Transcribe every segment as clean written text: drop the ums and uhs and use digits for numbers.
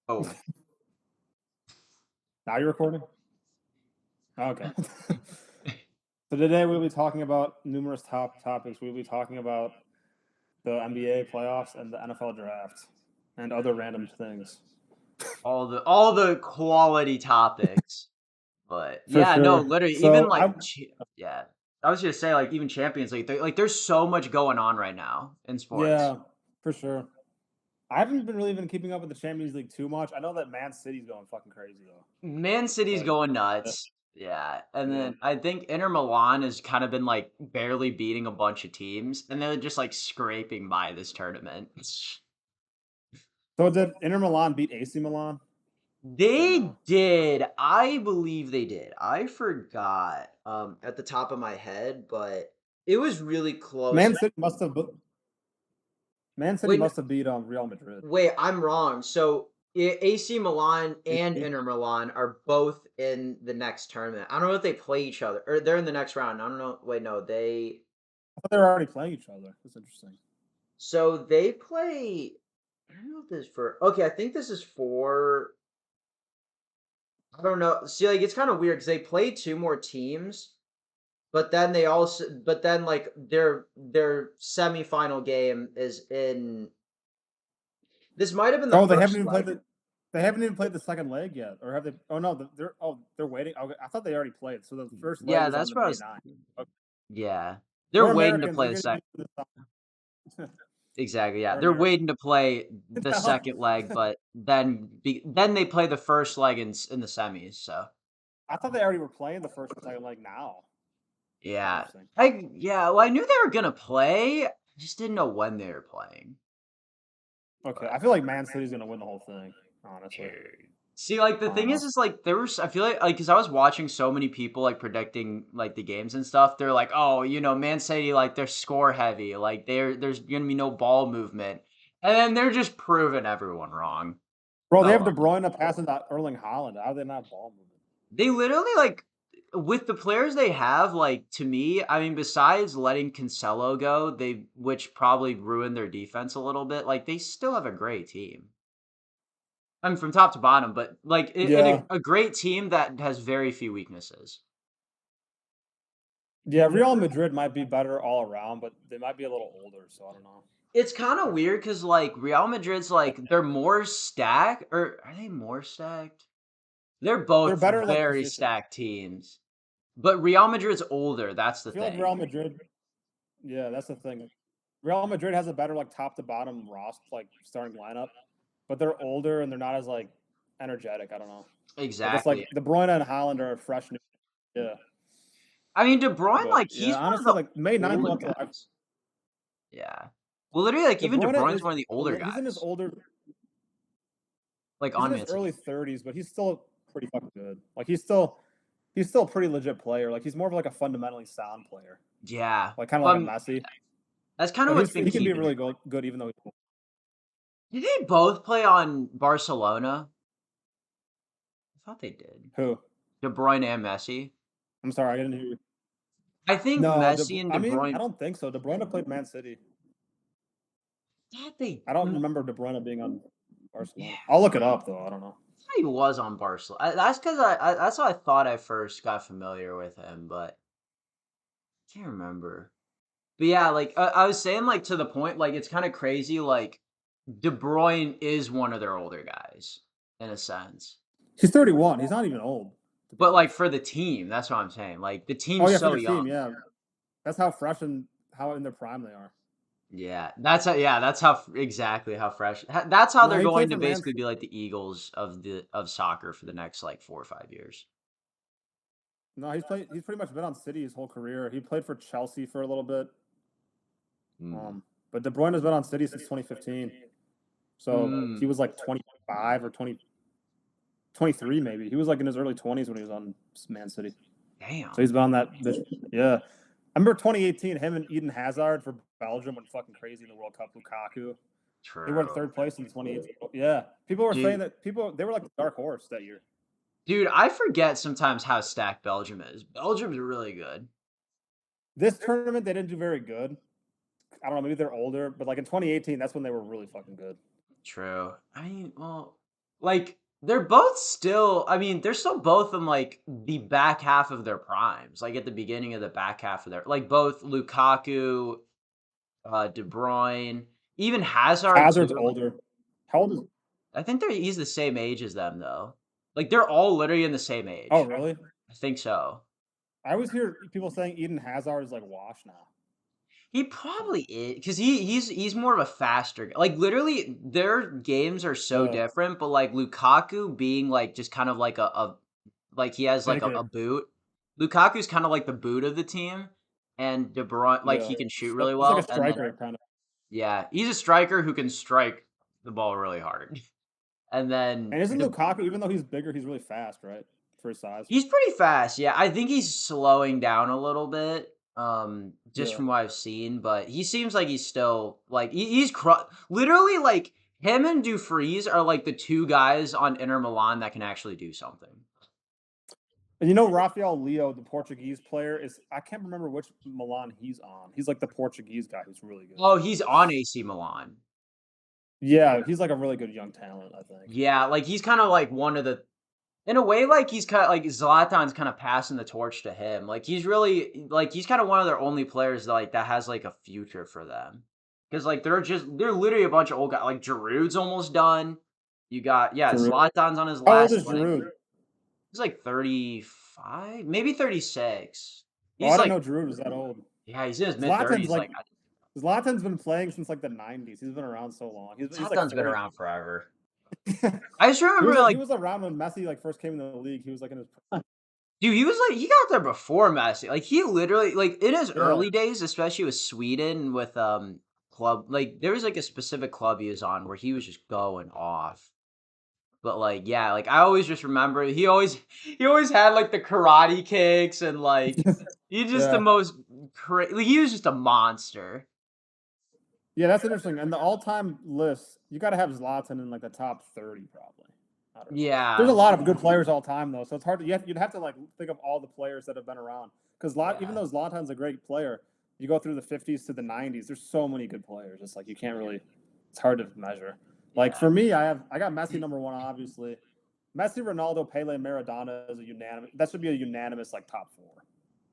Oh, Now you're recording? Okay. So today we'll be talking about numerous topics. We'll be talking about the NBA playoffs and the NFL draft and other random things. all the quality topics. But For yeah, no, sure. literally, even So like, I yeah, I was gonna say like even Champions League, there's so much going on right now in sports. yeah, for sure. I haven't been really been keeping up with the Champions League too much. I know that Man City's going fucking crazy though. Man City's But going yeah, nuts. Yeah, and yeah. then I think Inter Milan has kind of been like barely beating a bunch of teams, and they're just like scraping by this tournament. So did Inter Milan beat AC Milan or They no? did. I believe they did. I forgot at the top of my head, but it was really close. Man City must have Man City Wait, must have beat Real Madrid. wait, I'm wrong. So AC Milan and Inter Milan are both in the next tournament. I don't know if they play each other or they're in the next round. I don't know. Wait, no, they I thought they were already playing each other. That's interesting. so they play. I don't know if this is for. Okay, I think this is for. I don't know. See, like it's kind of weird because they play two more teams. But then like their semifinal game is in. This might have been the Oh, they haven't first even played leg. the they haven't even played the second leg yet, or have they? Oh no, they're waiting. Okay, I thought they already played. So the first leg Yeah, is on that's the what I May was. 9th. Okay. Yeah, they're We're waiting to Americans. play We the get to second. do this. Exactly. Yeah, We're they're Americans. waiting to play the No. second leg, but then they play the first leg in the semis. So I thought they already were playing the first and second leg now. That's yeah, interesting. well, I knew they were gonna play. I just didn't know when they were playing. Okay, But I feel like Man City's gonna win the whole thing. Honestly, dude. See, like the I don't thing know. is like there was I feel like because I was watching so many people like predicting like the games and stuff. They're like, oh, Man City like they're score heavy, like there's gonna be no ball movement, and then they're just proving everyone wrong. Bro, they Oh have De well. Bruyne passing to Erling Haaland. How are they not ball moving? They literally like with the players they have, like to me, I mean, besides letting Cancelo go, which probably ruined their defense a little bit. Like they still have a great team. I mean, from top to bottom, but like in Yeah, a great team that has very few weaknesses. yeah. Real Madrid might be better all around, but they might be a little older. So I don't know. It's kind of weird because like Real Madrid's like they're more stacked, or are they more stacked? They're They're both better in like very position. stacked teams, but Real Madrid's older. That's the I feel like thing. Real Madrid. Yeah, that's the thing. Real Madrid has a better like top to bottom like starting lineup, but they're older and they're not as like energetic. I don't know. Like it's Exactly. like De Bruyne and Haaland are fresh new. Yeah, I mean, De Bruyne, but like yeah, he's one of honestly, the like May 9th older went to like guys. Yeah. Well, literally, like De even De Bruyne Bruyne's is one of the a older little. guys, like He's in on his Man early City. 30s, but he's still pretty fucking good. Like he's still a pretty legit player. Like he's more of like a fundamentally sound player, Yeah. like kind of like a Um, Messi. that's kind of But what's been he can be keeping really him. good even though he's Did they both play on Barcelona? I thought they did. who. De Bruyne and Messi. I'm sorry, I didn't hear you. I think No, Messi and I De mean, I Bruyne. don't think so. De Bruyne played Man City. Thought they. I don't remember De Bruyne being on Yeah, Barcelona. I'll look it up though. I don't know. I thought he was on Barcelona. That's because that's how I thought I first got familiar with him, but I can't remember. But yeah, like I was saying, like to the point, like it's kind of crazy. Like De Bruyne is one of their older guys in a sense, He's 31. He's not even old, to be but like honest. for the team, that's what I'm saying. Like the Oh team's yeah, for so the team, young. yeah. That's how fresh and how in their prime they are. Yeah, that's how exactly how fresh. That's how No, they're he going played to for Man. basically be like the Eagles of soccer for the next like 4 or 5 years. No, He's pretty much been on City his whole career. He played for Chelsea for a little bit. Mm. But De Bruyne has been on City since 2015. So he Mm. was like 25 or 23 maybe. He was like in his early 20s when he was on Man City. So Damn. he's been on that. Yeah. I remember 2018, him and Eden Hazard for Belgium went fucking crazy in the World Cup. Lukaku. They were in True. third place in 2018. Yeah. People were saying Dude, that they were like the dark horse that year. I forget sometimes how stacked Belgium is. Belgium's really good. This tournament, they didn't do very good. I don't know, maybe they're older, but like in 2018, that's when they were really fucking good. True. I mean, well, like they're both still. I mean, they're still both in like the back half of their primes, like at the beginning of the back half of their like both Lukaku, De Bruyne, even Hazard Hazard's too. older. How old is? I think he's the same age as them though. Like they're all literally in the same Oh, age. really? I think so. I always hear people saying Eden Hazard is like washed now. He probably is because he's more of a faster like literally their games are so Yeah, different, but like Lukaku being like just kind of like a like he has like bigger. a boot. Lukaku's kind of like the boot of the team, and De Bruyne like Yeah, he can shoot that's really like a well, and then striker kind of. yeah, he's a striker who can strike the ball really hard, and then And isn't Lukaku, even though he's bigger, he's really fast, right? For his size. he's pretty fast, yeah. I think he's slowing down a little bit, just Yeah, from what I've seen, but he seems like he's still like literally like him and Dufries are like the two guys on Inter Milan that can actually do something. and you know Rafael Leo, the Portuguese player, is I can't remember which Milan he's on. He's like the Portuguese guy who's really good. Oh, he's on AC Milan. Yeah, he's like a really good young talent, I think. Yeah, like he's kind of like one of the in a way, like he's kind of like Zlatan's kind of passing the torch to him. Like he's really like he's kind of one of their only players that has like a future for them. Because like they're literally a bunch of old guys. Like Giroud's almost done. You got yeah, Giroud. Zlatan's on his How old last is leg. Giroud? He's like 35, maybe 36. Oh, I He's didn't like know Giroud was that old. yeah, he's in his mid Zlatan's thirties. like Like Zlatan's been playing since like the '90s. He's been around so long. He's like Zlatan's been 30. around forever. I just remember He like was around when Messi like first came in the league. He was like in his prime. dude, he was like he got there before Messi. Like he literally like in his Yeah, early days, especially with Sweden with club like there was like a specific club he was on where he was just going off. But like yeah, like I always just remember he always had like the karate kicks and like he's just the yeah, most like, he was just a monster. yeah. That's interesting. And the all-time list, you got to have Zlatan in like the top 30, probably. I don't know. There's a Yeah. lot of good players all time though, so it's hard to you'd have to like think of all the players that have been around. Because even Yeah. though Zlatan's a great player, you go through the '50s to the '90s. There's so many good players. It's like you can't really. It's hard to measure. Like Yeah. for me, I got Messi number one, obviously. Messi, Ronaldo, Pele, Maradona is a unanimous. That should be a unanimous like top four.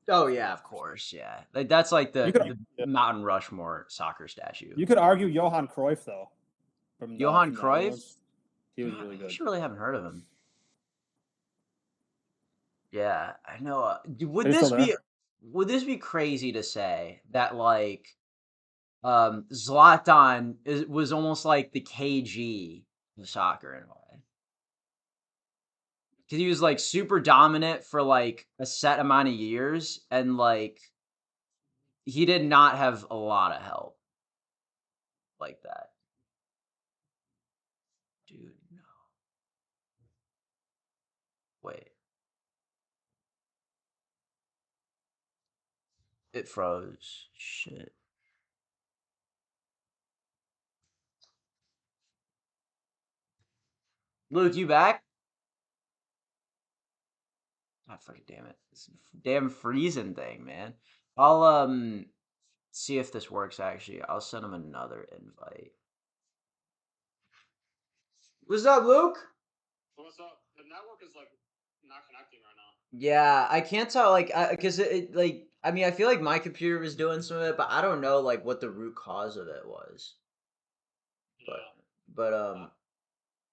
Oh yeah, of course. Yeah. Like that's like You could the yeah. Mountain Rushmore soccer statue. You could argue Johan Cruyff though Johan from the Cruyff? Netherlands. He was really I good. actually really haven't heard of him. Yeah, I know. Are you still there? Would this be crazy to say that like Zlatan was almost like the KG of soccer in a way? Because he was like super dominant for like a set amount of years, and like he did not have a lot of help like that. Dude, no. Wait, it froze. Shit. Luke, you back? God fucking damn it. This damn freezing thing, man. I'll see if this works actually. I'll send him another invite. What's up, Luke? What's up? The network is like not connecting right now. Yeah, I can't tell like because like I mean I feel like my computer was doing some of it, but I don't know like what the root cause of it was. But Yeah. but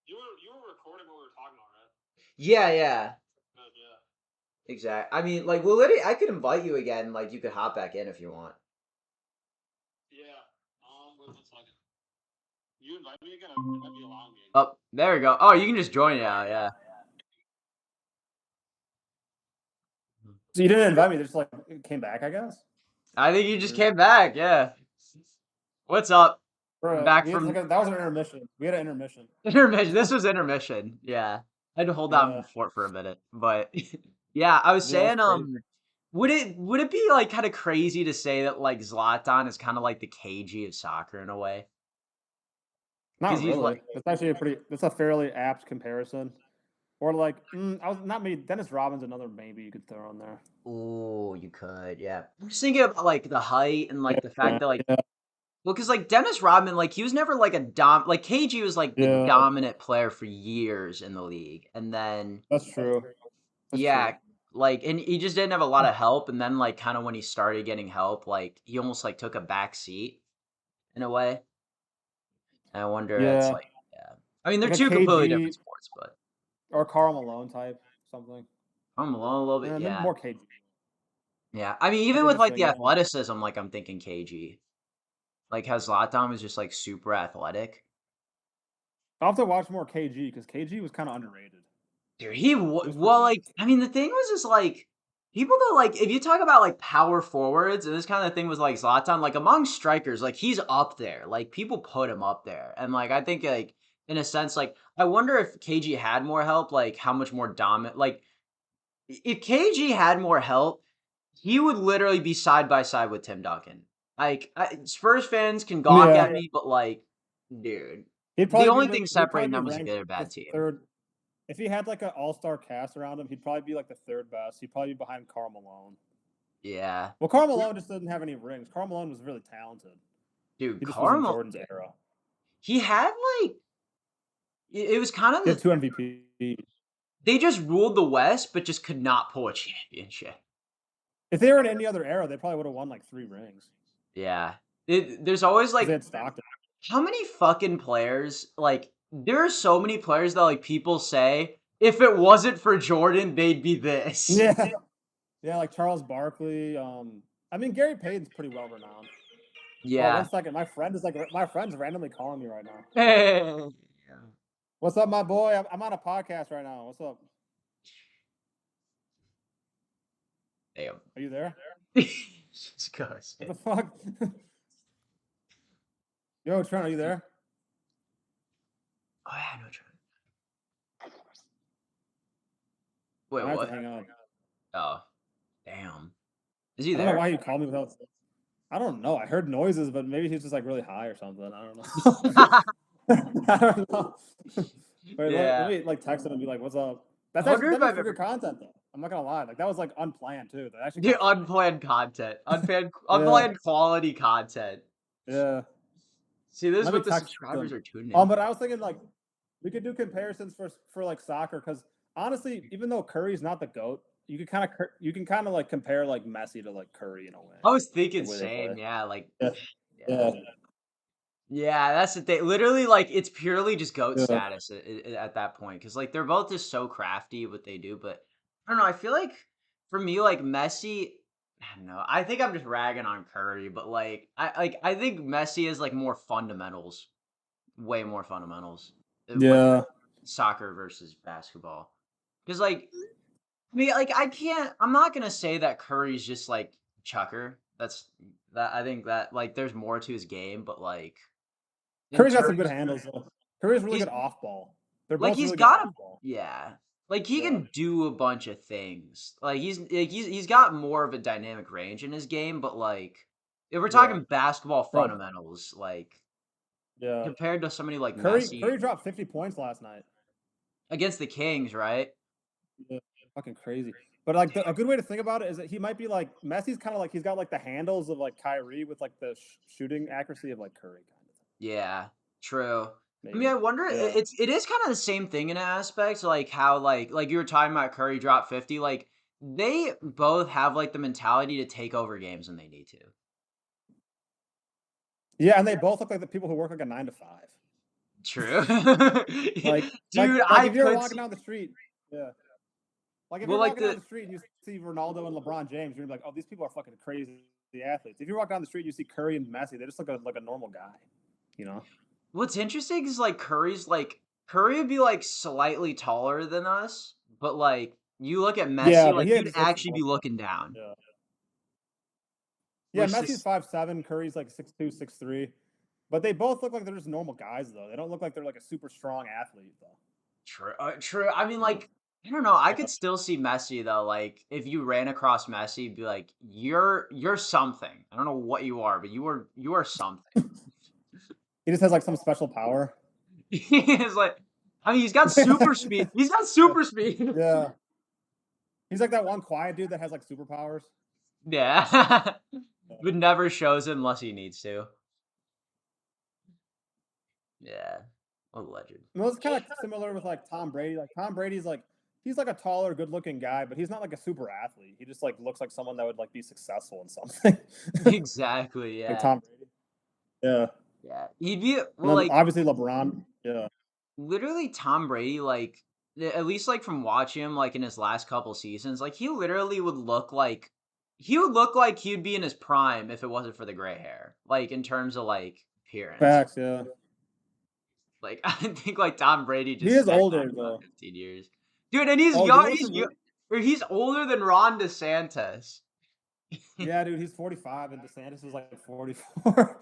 You were recording what we were talking about, right? yeah, Good, yeah. exactly. I mean like well literally I could invite you again, like you could hop back in if you want. Yeah. Wait 1 second. You invite me again? It might be allowing me again. Oh, there we go. Oh, you can just join now, yeah. So you didn't invite me, just like it came back, I guess. I think you just came back, yeah. What's up? Bro, Back we had from that was an intermission. We had an intermission. intermission. This was intermission. Yeah. I had to hold down fort for a minute. But yeah, I was Yeah, that's saying, crazy. would it be like kind of crazy to say that like Zlatan is kind of like the KG of soccer in a way? Because Not he's really. like That's a fairly apt comparison. Or like, I was not me. Dennis Robbins, another maybe you could throw in there. oh, you could, yeah. I'm just thinking about like the height and like the fact Yeah, that like yeah. Well, because like Dennis Rodman, like he was never like like KG was like the Yeah, dominant player for years in the league, and then that's true. That's true. yeah, like and he just didn't have a lot of help, and then like kind of when he started getting help, like he almost like took a back seat in a way. And I wonder, it's Yeah, like yeah, I mean they're like a two completely different KG sports, but or Karl Malone type something. I'm alone a little bit, Maybe yeah, more KG. yeah. I mean That's even with like interesting. the Yeah. athleticism, like I'm thinking KG, like how Zlatan was just like super athletic. I'll have to watch more KG because KG was kind of underrated. Dude, He was pretty well, good. like, I mean, the thing was just like people that like if you talk about like power forwards, and this kind of thing was like Zlatan, like among strikers, like he's up there. Like people put him up there, and like I think like in a sense, like I wonder if KG had more help, like how much more dominant. Like if KG had more help, he would literally be side by side with Tim Duncan. Like Spurs fans can gawk Yeah, at me, but like, dude, he'd the probably be only the, thing he'd separating probably be them was a ranked good or the bad team. third. If he had like an all-star cast around him, he'd probably be like the third best. He'd probably be behind Karl Malone. Yeah. Well, Karl Malone just doesn't have any rings. Karl Malone was really talented. Dude, He just was in Karma, Jordan's era. he had like it was kind of He had the two MVPs. they just ruled the West, but just could not pull a championship. If they were in any other era, they probably would have won like 3 rings Yeah, there's always because they like had Stockton. how many fucking players like there are so many players that like people say if it wasn't for Jordan, they'd be this. Yeah, yeah, like Charles Barkley. I mean Gary Payton's pretty well renowned. Oh, Yeah. 1 second, my friend's randomly calling me right now. Sorry. Yeah. What's up, my boy? I'm on a podcast right now. What's up? Damn. Are you there? Just goes. What the fuck? Yo, Trent, are you there? Oh yeah, no try. I Wait, have to what? hang up. Oh, damn. Is he I don't know there? why you called me without. I don't know. I heard noises, but maybe he's just like really high or something. I don't know. I don't know. Wait, let Yeah. me like text him and be like, "What's up?" That's I wonder actually if that makes I've for ever good content though. I'm not gonna lie. Like that was like unplanned too. That actually yeah, kind of funny. unplanned content. Yeah, Unplanned quality content. yeah. See, this is Let me what the text subscribers him. are tuning in But for. I was thinking like we could do comparisons for like soccer because honestly, even though Curry's not the goat, you can kind of like compare like Messi to like Curry in a way, I was the thinking way they play. same, yeah, like Yeah, yeah. yeah, Yeah, that's the thing. Literally, like, it's purely just GOAT yeah. status at that point. Because, like, they're both just so crafty what they do. But I don't know. I feel like for me, like, Messi, I don't know. I think I'm just ragging on Curry. But, I think Messi is, like, more fundamentals. Way more fundamentals. When Yeah. soccer versus basketball. Because, like, I mean, like, I'm not going to say that Curry's just, like, chucker. I think that, like, there's more to his game. But, like, in Curry's got some good terms handles though. Curry's really he's good off ball. They're like both he's really good got off a ball. yeah. Like he Yeah, can do a bunch of things. Like he's got more of a dynamic range in his game, but like if we're yeah, talking basketball bro. fundamentals, like Yeah, compared to somebody like Curry Messi dropped 50 points last night. against the Kings, right? Yeah, fucking crazy. But like a good way to think about it is that he might be like Messi's kind of like he's got like the handles of like Kyrie with like the shooting accuracy of like Curry kind of Yeah, true. I mean, maybe. I wonder. Yeah, It is kind of the same thing in an aspect, like how like you were talking about Curry dropped 50. Like they both have like the mentality to take over games when they need to. yeah, and they both look like the people who work like a 9 to 5. True. Like Dude, I if you're could walking see down the street, yeah. Like if well, you're like walking down the the street and you see Ronaldo and LeBron James, you're gonna be like, oh, these people are fucking crazy athletes. If you walk down the street, and you see Curry and Messi, they just look like a normal guy, you know? what's interesting is like Curry would be like slightly taller than us, but like you look at Yeah, Messi, but like he you'd exists actually more. be looking down. Yeah, yeah. Which Messi's is 5'7", Curry's like 6'2", 6'3", but they both look like they're just normal guys though. They don't look like they're like a super strong athlete though. true. True. I mean, You know? like I don't know. I Yeah. could still see Messi though. Like if you ran across Messi, be like, you're something. I don't know what you are, but you are something. He just has like some special power. He's like, I mean, he's got super speed. He's got Yeah. super speed. Yeah. He's like that one quiet dude that has like superpowers. Yeah. But never shows it unless he needs to. Yeah. What a legend. Well, it's kind of similar with like Tom Brady. Like Tom Brady's like he's like a taller, good-looking guy, but he's not like a super athlete. He just like looks like someone that would like be successful in something. Exactly, Like yeah. Tom Brady. Yeah. Yeah. He'd be And well, then like, obviously LeBron. Yeah. literally Tom Brady, like, at least, like, from watching him, like, in his last couple seasons, like, he literally would look like he'd be in his prime if it wasn't for the gray hair, like, in terms of, like, appearance. Facts. Yeah. Like, I think, like, Tom Brady He just is stepped back older about though. 15 years. Dude, and he's Oh, you young, know what's a or he's older than Ron DeSantis. yeah, dude, he's 45 and DeSantis is like 44.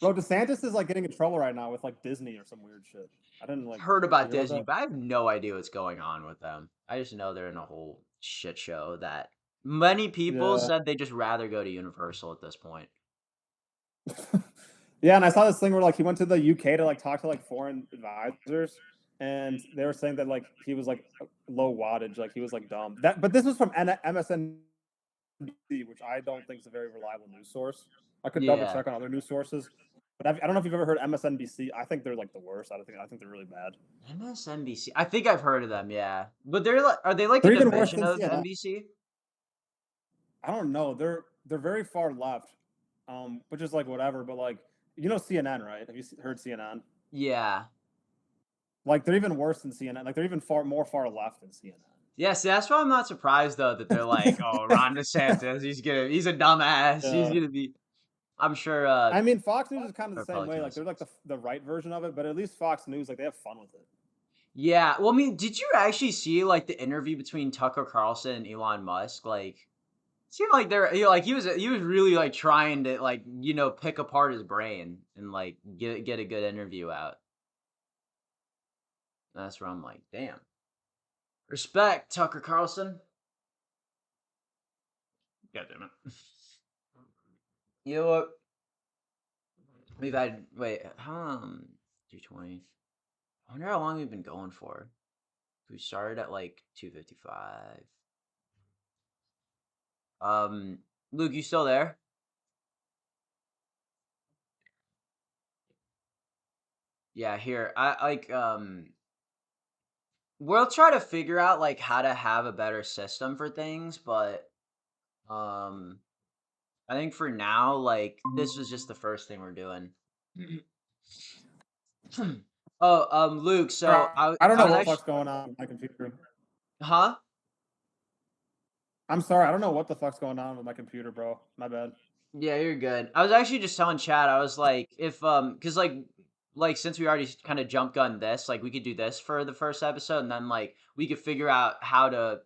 Bro, DeSantis is like getting in trouble right now with like Disney or some weird shit. I didn't like Heard about hear about Disney, that. but I have no idea what's going on with them. I just know they're in a whole shit show that many people Yeah. said they just rather go to Universal at this point. Yeah, and I saw this thing where like he went to the UK to like talk to like foreign advisors, and they were saying that like he was like low wattage, like he was like dumb. That, but this was from MSNBC, which I don't think is a very reliable news source. I could double Yeah. check on other news sources, but I don't know if you've ever heard MSNBC. I think they're like the worst. I think they're really bad. MSNBC. I think I've heard of them, yeah. But they're like, are they like a They're even worse division than of CNN. NBC? I don't know. They're very far left, which is like whatever. But like you know CNN, right? Have you heard CNN? Yeah. Like they're even worse than CNN. Like they're even far left than CNN. Yeah, see, that's why I'm not surprised though that they're like, oh, Ron DeSantis, he's a dumbass. He's Yeah. gonna be I'm sure I mean, Fox News is kind of the same way. Like Republicans. they're like the right version of it, but at least Fox News like they have fun with it. Yeah. Well, I mean, did you actually see like the interview between Tucker Carlson and Elon Musk? Like seemed like like he was really like trying to like, pick apart his brain and like get a good interview out. That's where I'm like, damn. Respect, Tucker Carlson. God damn it. You know what? We've had wait, how 220. I wonder how long we've been going for. We started at like 2:55. Luke, you still there? Yeah, here. I like we'll try to figure out like how to have a better system for things, but um I think for now, like this was just the first thing we're doing. Oh, Luke, so I don't I know was what the actually fuck's going on with my computer. huh? I'm sorry, I don't know what the fuck's going on with my computer, bro. My bad. Yeah, you're good. I was actually just telling Chad, I was like, if cause like since we already kind of jump gun this, like we could do this for the first episode and then like we could figure out how to,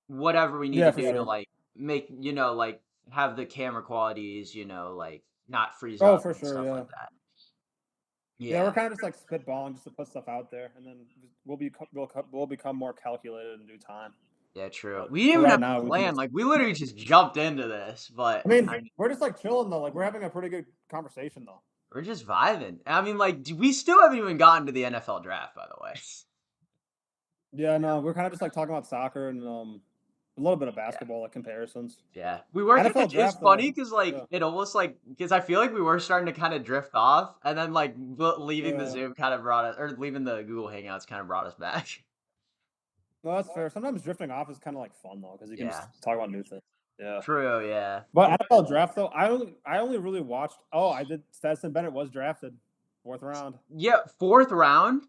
whatever we need Yeah, to for do to sure. like make, like have the camera qualities, like not freeze Oh, up for and sure. stuff Yeah. like that. Yeah, we're Yeah. kind of just like spitballing just to put stuff out there, and then we'll become more calculated in due time. Yeah, true. But We didn't for even right have now, a we can plan. just. Like we literally just jumped into this, I but mean, I mean, we're just like chilling though. Like we're having a pretty good conversation though. we're just vibing. I mean, like we still haven't even gotten to the NFL draft, by the way. Yeah, no, we're kind of just like talking about soccer and a little bit of Yeah. basketball, like comparisons. Yeah, we were kind NFL of. It's draft funny though. because like Yeah, it almost like because I feel like we were starting to kind of drift off, and then like leaving the yeah. Zoom kind of brought us, or leaving the Google Hangouts kind of brought us back. No, that's fair. Sometimes drifting off is kind of like fun though, because you can Yeah, just talk about new things. Yeah. true. Yeah, But NFL draft though, I only really watched. Oh, I did. Stetson Bennett was drafted, 4th round. yeah. Fourth round.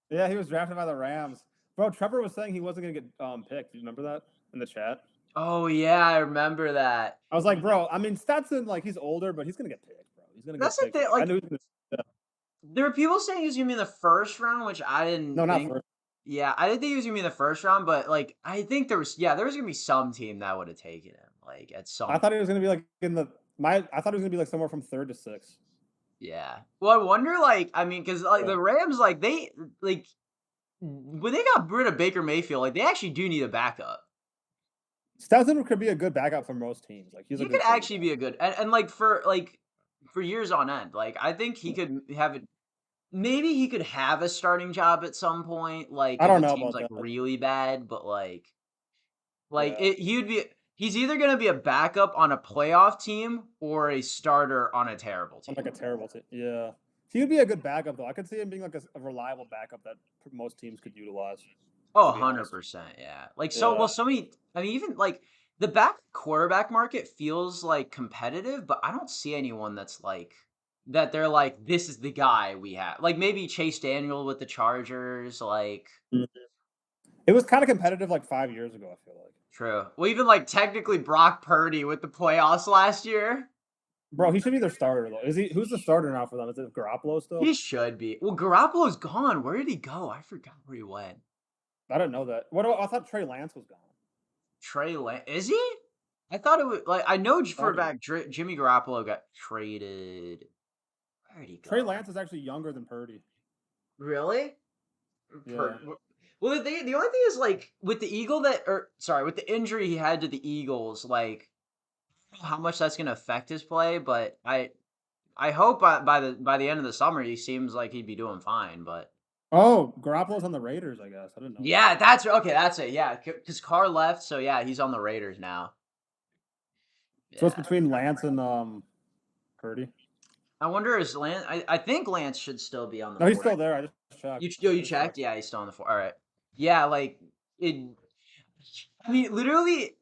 Yeah, he was drafted by the Rams. Bro, Trevor was saying he wasn't gonna get picked. Do you remember that in the chat? Oh yeah, I remember that. I was like, bro, I mean Stetson, like he's older, but he's gonna get picked, bro. He's gonna That's get the picked. thing. I Like knew he was gonna. there were people saying he was gonna be in the first round, which I didn't No, not think. first. Yeah, I didn't think he was gonna be in the first round, but like I think there was gonna be some team that would have taken him, like at I some thought he point. was gonna be like in the my. I thought he was gonna be like somewhere from 3rd to 6th. Yeah. Well, I wonder, like, I mean, because like Yeah. the Rams, like they like when they got rid of Baker Mayfield, like they actually do need a backup. Stetson could be a good backup for most teams. Like he's a He could good actually quarterback. be a good and like for years on end. Like I think he could have it. Maybe he could have a starting job at some point, like I if don't a know team's about like that. really bad. But like Yeah. it, he'd be. He's either gonna be a backup on a playoff team or a starter on a terrible I'm team. like a terrible team. Yeah. He would be a good backup though. I could see him being like a reliable backup that most teams could utilize. Oh, To be honest. 100%, yeah. Like, Yeah. so many I mean, even, like, the quarterback market feels, like, competitive, but I don't see anyone that's, like that they're like, "This is the guy we have." Like, maybe Chase Daniel with the Chargers, like Mhm. It was kind of competitive like 5 years ago. I feel like. true. Well, even, like, technically Brock Purdy with the playoffs last year. Bro, he should be their starter though. Is he? Who's the starter now for them? Is it Garoppolo still? He should be. Well, Garoppolo's gone. Where did he go? I forgot where he went. I didn't know that. What? I thought Trey Lance was gone. Trey Lance is he? I thought it was like I know for Thought a he was. fact Jimmy Garoppolo got traded. Where did he Trey go? Lance is actually younger than Purdy. Really? Yeah. Well, the only thing is like with the with the injury he had to the Eagles, like I don't know how much that's gonna affect his play, but I hope by the end of the summer he seems like he'd be doing fine. But Oh, Garoppolo's on the Raiders. I guess I didn't know that. yeah, that's okay. That's it. Yeah, because Carr left, so yeah, he's on the Raiders now. So it's Yeah. between Lance and Purdy. I wonder is Lance. I think Lance should still be on the No, he's 40. still there. I just checked. You I just checked? checked. Yeah, he's still on the 4. All right. Yeah, like it. I mean, literally,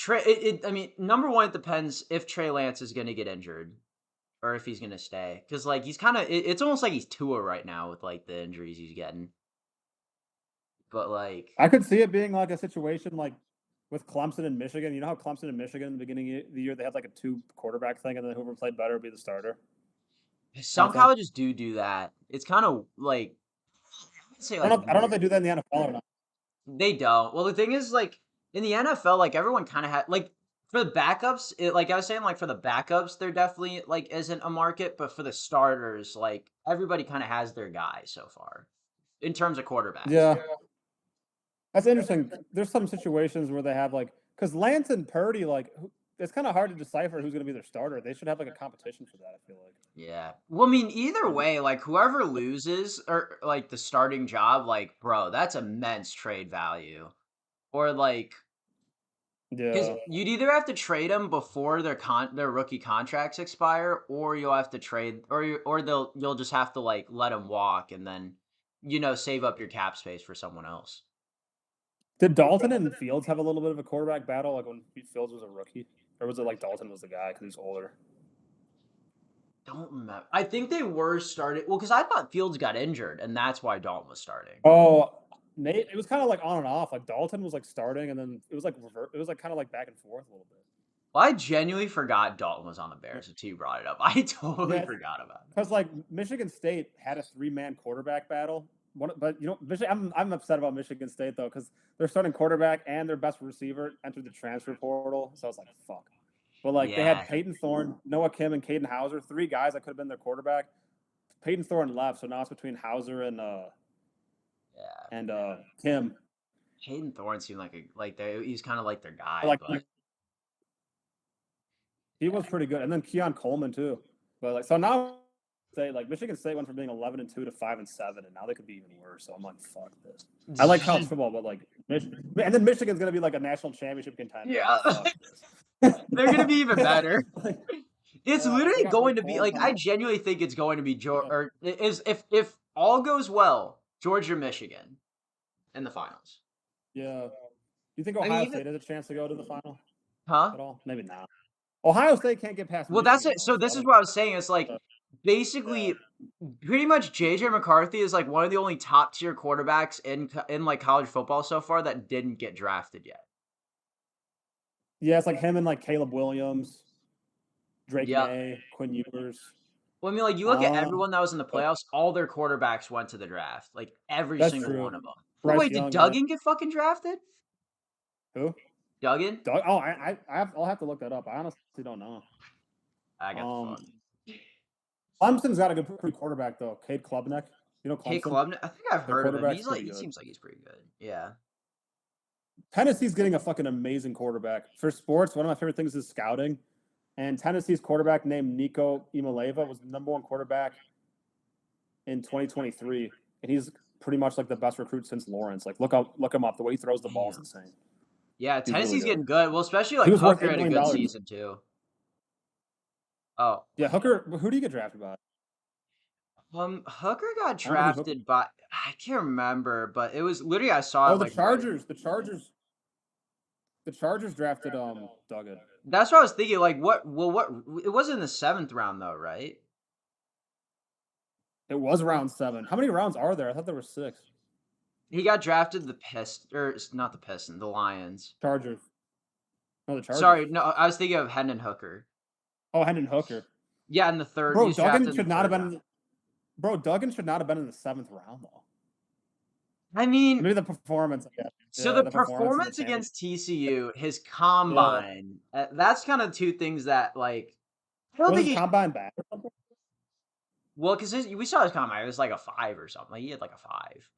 I mean, number one, it depends if Trey Lance is going to get injured or if he's going to stay. Because like he's kind of. It's almost like he's Tua right now with like the injuries he's getting. But like, I could see it being like a situation like with Clemson and Michigan. You know how Clemson and Michigan in the beginning of the year they had like a 2 quarterback thing, and then whoever played better would be the starter. Kind some of thing. colleges do that. It's kind of like I'd say like I don't know if weird. they do that in the NFL or not. They don't. Well, the thing is, like in the NFL, like everyone kind of had like for the backups. Like I was saying, like for the backups, there definitely like isn't a market, but for the starters, like everybody kind of has their guy so far in terms of quarterbacks. Yeah, that's interesting. There's some situations where they have like because Lance and Purdy it's kind of hard to decipher who's going to be their starter. They should have like a competition for that. I feel like. Yeah. Well, I mean, either way, like whoever loses or like the starting job, like bro, that's immense trade value. Or like because Yeah. you'd either have to trade them before their rookie contracts expire, or you'll have to trade, or you'll just have to like let them walk and then save up your cap space for someone else. Did Dalton and Fields have a little bit of a quarterback battle like when Fields was a rookie, or was it like Dalton was the guy because he's older? Don't remember. I think they were started. Well, because I thought Fields got injured, and that's why Dalton was starting. Oh, Nate, it was kind of like on and off. Like Dalton was like starting, and then it was like It was like kind of like back and forth a little bit. Well, I genuinely forgot Dalton was on the Bears until you brought it up. I totally Yeah, forgot about it. because like Michigan State had a 3-man quarterback battle. But I'm upset about Michigan State though because their starting quarterback and their best receiver entered the transfer portal. So I was like, fuck. But like they Yeah, had Peyton Thorne, Noah Kim, and Caden Hauser, 3 guys that could have been their quarterback. Peyton Thorne left, so now it's between Hauser yeah. and Kim. Hayden Thorne seemed he's kind of like their guy, Like but he was pretty good, and then Keon Coleman too. But like so now, say like Michigan State went from being 11-2 to 5-7, and now they could be even worse. So I'm like, fuck this. I like college football, but like, and then Michigan's gonna be like a national championship contender. yeah. Fuck this. They're gonna be even better. Like, It's they literally got going Nick to be Foles like I now. genuinely think it's going to be or is if all goes well, Georgia Michigan in the finals. Yeah. You think I mean, Ohio even State has a chance to go to the final huh? at all? Maybe not. Ohio State can't get past Well, that's Michigan it. though, So so I this is don't. what I was saying. It's like Yeah. basically pretty much JJ McCarthy is like one of the only top tier quarterbacks in like college football so far that didn't get drafted yet. Yeah, it's like him and like Caleb Williams, Drake Yep. May, Quinn Ewers. Well, I mean, like you look at everyone that was in the playoffs, all their quarterbacks went to the draft, like every That's single true. one of them. Bryce Wait, did Young, yeah. Duggan get fucking drafted? Who? Duggan? I'll have to look that up. I honestly don't know. I got the fuck. Clemson's got a good quarterback though. Cade Klubnik. You know Clemson. Kate Klubnik? I think I've Their heard of him. quarterback's He's like, pretty he good. seems like he's pretty good. Yeah. Tennessee's getting a fucking amazing quarterback. For sports, one of my favorite things is scouting. And Tennessee's quarterback named Nico Imaleva was the #1 quarterback in 2023. And he's pretty much like the best recruit since Lawrence. Like look him up. The way he throws the ball is insane. Yeah, He's really Tennessee's good. getting good. Well, especially He like was worth Hooker $8 had a million. good season too. Oh. Yeah, Hooker. Who do you get drafted by? Hooker got I don't know who's Hooker. drafted by I can't remember, but it was literally I saw Oh, it the like right. Chargers. The Chargers drafted Duggan. That's what I was thinking. Like, what? Well, what? It wasn't in the seventh round though, right? It was round 7. How many rounds are there? I thought there were 6. He got drafted the Pist or not the Piston, the Lions. Chargers. No, the Chargers. Sorry, no, I was thinking of Hendon Hooker. Oh, Hendon Hooker. Yeah, in the third. Bro, He's drafted Duggan in the should not have third been. round. Bro, Duggan should not have been in the 7th round though. I mean, Maybe the performance. so Yeah, the the performance and the performance championship. against TCU, his Yeah. combine, that's kind of two things that like. I don't Was think his he. combine bad or something? Well, because we saw his combine, it was like a 5 or something. Like he had like a 5.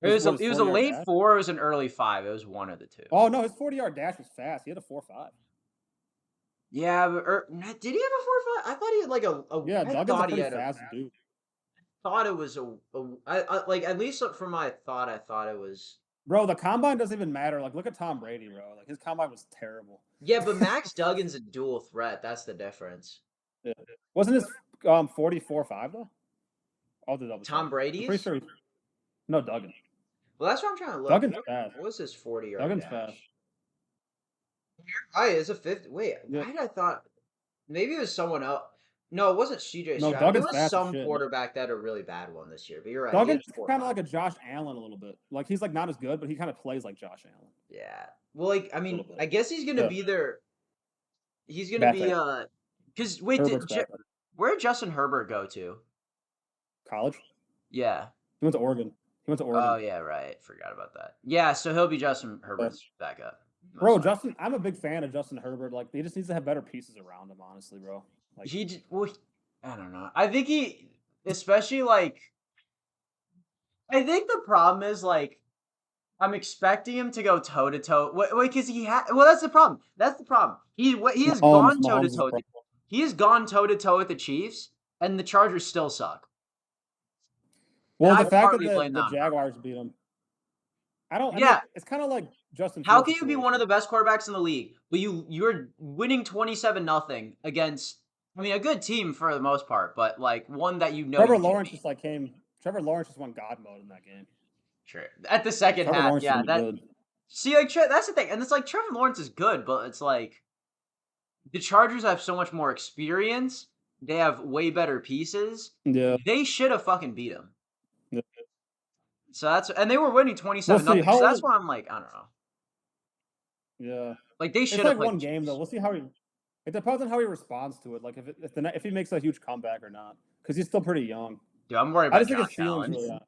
It Was was a, what his it was a 40-yard late dash? 4. It was an early 5. It was one of the two. Oh no, his 40-yard dash was fast. He had a 4.5. Yeah, but, did he have a 4.5? I thought he had like Yeah, I Duggan's a thought he pretty had fast dude. thought it was I like at least from my thought, I thought it was. Bro, the combine doesn't even matter. Like, look at Tom Brady, bro. Like, his combine was terrible. Yeah, but Max Duggan's a dual threat. That's the difference. Yeah. Wasn't his 44.5 though? I'll do double check. Tom I'm Brady's? pretty sure. No, Duggan. Well, that's what I'm trying to look. Duggan's What fast. was his 40-yard Duggan's dash? fast. Oh, it's a 50. Wait, Yeah. why did I thought maybe it was someone else? No, it wasn't CJ No, Stroud. It Duggan's was fast as some shit. quarterback that had a really bad one this year. But you're right. He Duggan's had kind of 4.5. like a Josh Allen a little bit. Like, he's like not as good, but he kind of plays like Josh Allen. Yeah. Well, like I mean, little bit. I guess he's gonna Yeah. be there. He's gonna be Backup. because wait, Herbert's backup. where did Justin Herbert go to? College? Yeah. He went to Oregon. Oh yeah, right. Forgot about that. Yeah, so he'll be Justin Herbert's backup. Bro, I'm a big fan of Justin Herbert. Like, he just needs to have better pieces around him, honestly, bro. Like, I don't know. I think especially like, I think the problem is like, I'm expecting him to go toe to toe. Wait, because well, that's the problem. That's the problem. He has gone toe to toe. He has gone toe to toe with the Chiefs, and the Chargers still suck. Well, the fact that the Jaguars beat him, I mean, it's kind of like Justin. How can you be one of the best quarterbacks in the league, but you're winning 27-0 against? I mean, a good team for the most part, but like one that you know. Trevor Lawrence just won God mode in that game. Sure. At the second half, yeah. See, like that's the thing, and it's like Trevor Lawrence is good, but it's like the Chargers have so much more experience. They have way better pieces. Yeah. They should have fucking beat him. Yeah. So and they were winning 27-0. So that's why I'm like, I don't know. Yeah. Like they should have. It's like one game though. We'll see how it depends on how he responds to it. Like if he makes a huge comeback or not, because he's still pretty young. Dude, I'm worried about I just Josh think his feelings really.